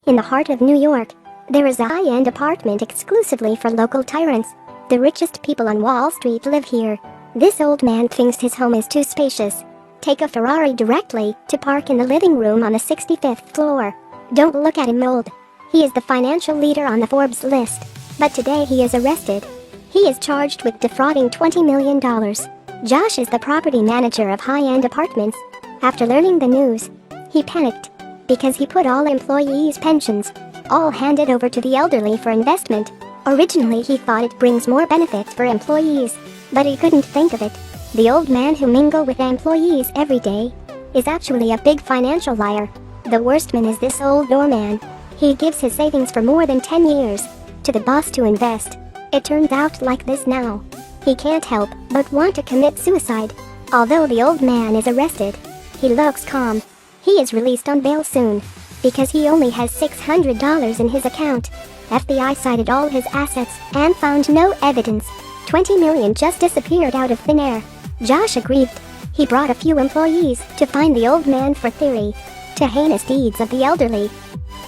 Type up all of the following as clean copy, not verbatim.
In the heart of New York, there is a high-end apartment exclusively for local tyrants. The richest people on Wall Street live here. This old man thinks his home is too spacious. Take a Ferrari directly to park in the living room on the 65th floor. Don't look at him mold. He is the financial leader on the Forbes list. But today he is arrested. He is charged with defrauding $20 million. Josh is the property manager of high-end apartments. After learning the news, he panicked because he put all employees' pensions, all handed over to the elderly for investment. Originally he thought it brings more benefits for employees, but he couldn't think of it. The old man who mingle with employees every day is actually a big financial liar. The worst man is this old doorman. He gives his savings for more than 10 years to the boss to invest. It turns out like this now. He can't help but want to commit suicide. Although the old man is arrested, he looks calm. He is released on bail soon because he only has $600 in his account. FBI cited all his assets and found no evidence. $20 million just disappeared out of thin air. Josh aggrieved. He brought a few employees to find the old man for theory to heinous deeds of the elderly.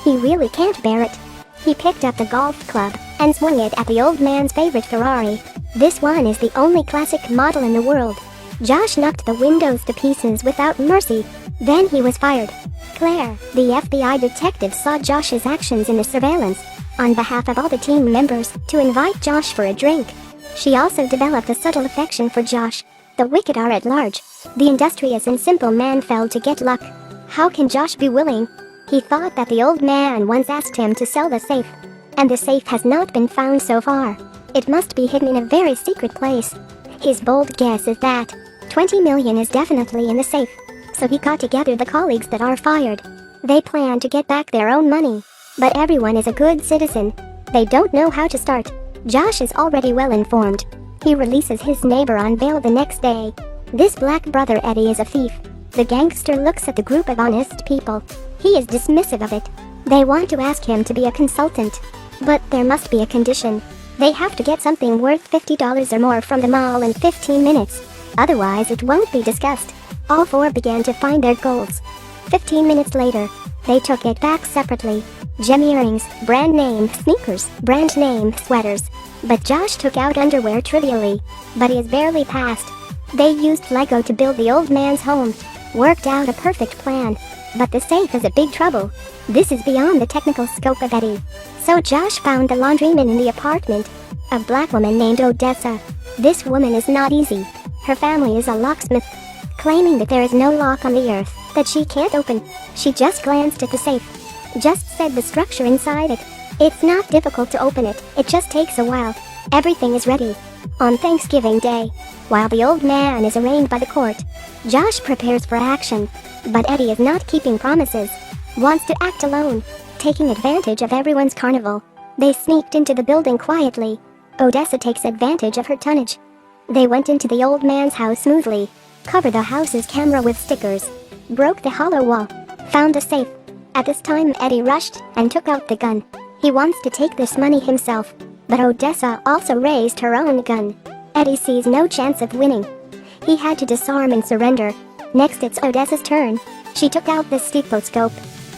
He really can't bear it. He picked up the golf club and swung it at the old man's favorite Ferrari. This one is the only classic model in the world. Josh knocked the windows to pieces without mercy. Then he was fired. Claire, the FBI detective, saw Josh's actions in the surveillance on behalf of all the team members to invite Josh for a drink. She also developed a subtle affection for Josh. The wicked are at large. The industrious and simple man fell to get luck. How can Josh be willing? He thought that the old man once asked him to sell the safe, and the safe has not been found so far. It must be hidden in a very secret place. His bold guess is that $20 million is definitely in the safe. So he got together the colleagues that are fired. They plan to get back their own money. But everyone is a good citizen. They don't know how to start. Josh is already well informed. He releases his neighbor on bail the next day. This black brother Eddie is a thief. The gangster looks at the group of honest people. He is dismissive of it. They want to ask him to be a consultant. But there must be a condition. They have to get something worth $50 or more from the mall in 15 minutes. Otherwise it won't be discussed. All four began to find their goals. 15 minutes later, they took it back separately. Gem earrings, brand name sneakers, brand name sweaters. But Josh took out underwear trivially. But he is barely passed. They used Lego to build the old man's home. Worked out a perfect plan. But the safe is a big trouble. This is beyond the technical scope of Eddie. So Josh found the laundryman in the apartment. A black woman named Odessa. This woman is not easy. Her family is a locksmith. Claiming that there is no lock on the earth that she can't open. She just glanced at the safe. Just said the structure inside it. It's not difficult to open it, it just takes a while. Everything is ready. On Thanksgiving Day, while the old man is arraigned by the court, Josh prepares for action. But Eddie is not keeping promises. Wants to act alone, taking advantage of everyone's carnival. They sneaked into the building quietly. Odessa takes advantage of her tonnage. They went into the old man's house smoothly. Covered the house's camera with stickers. Broke the hollow wall. Found the safe. At this time Eddie rushed and took out the gun. He wants to take this money himself. But Odessa also raised her own gun. Eddie sees no chance of winning. He had to disarm and surrender. Next it's Odessa's turn. She took out the stethoscope.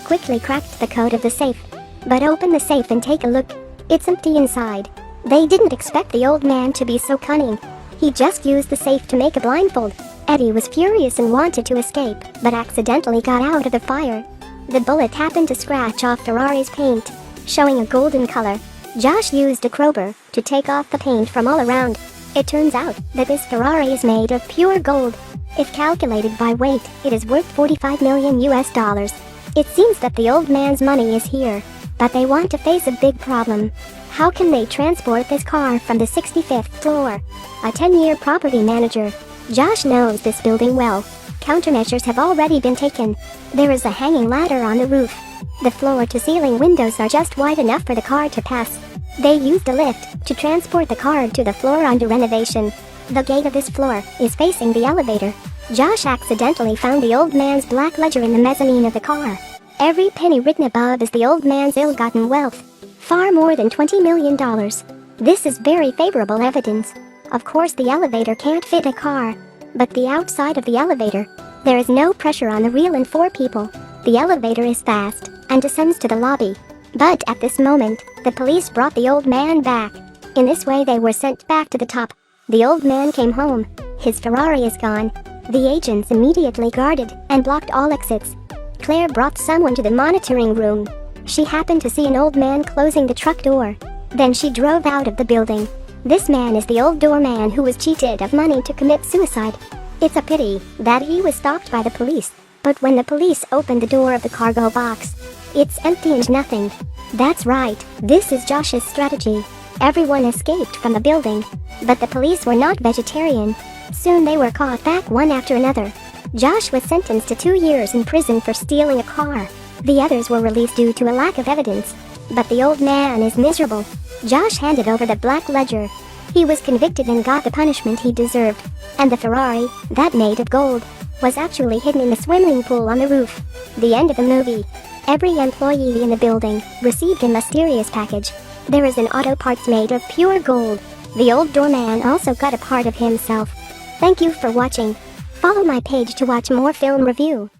Quickly cracked the code of the safe. But open the safe and take a look. It's empty inside. They didn't expect the old man to be so cunning. He just used the safe to make a blindfold. Eddie was furious and wanted to escape, but accidentally got out of the fire. The bullet happened to scratch off Ferrari's paint, showing a golden color. Josh used a crowbar to take off the paint from all around. It turns out that this Ferrari is made of pure gold. If calculated by weight, it is worth $45 million US. It seems that the old man's money is here, but they want to face a big problem. How can they transport this car from the 65th floor? A 10-year property manager. Josh knows this building well. Countermeasures have already been taken. There is a hanging ladder on the roof. The floor-to-ceiling windows are just wide enough for the car to pass. They used a lift to transport the car to the floor under renovation. The gate of this floor is facing the elevator. Josh accidentally found the old man's black ledger in the mezzanine of the car. Every penny written above is the old man's ill-gotten wealth. Far more than $20 million. This is very favorable evidence. Of course the elevator can't fit a car. But the outside of the elevator, there is no pressure on the real and four people. The elevator is fast. and descends to the lobby. But at this moment, the police brought the old man back. In this way they were sent back to the top. The old man came home. His Ferrari is gone. The agents immediately guarded and blocked all exits. Claire brought someone to the monitoring room. She happened to see an old man closing the truck door. Then she drove out of the building. This man is the old doorman who was cheated of money to commit suicide. It's a pity that he was stopped by the police. But when the police opened the door of the cargo box, it's empty and nothing. That's right, this is Josh's strategy. Everyone escaped from the building, but the police were not vegetarian. Soon they were caught back one after another. Josh was sentenced to 2 years in prison for stealing a car. The others were released due to a lack of evidence. But the old man is miserable. Josh handed over the black ledger. He was convicted and got the punishment he deserved. And the Ferrari, that made of gold, was actually hidden in the swimming pool on the roof. The end of the movie. Every employee in the building received a mysterious package. There is an auto parts made of pure gold. The old doorman also got a part of himself. Thank you for watching. Follow my page to watch more film review.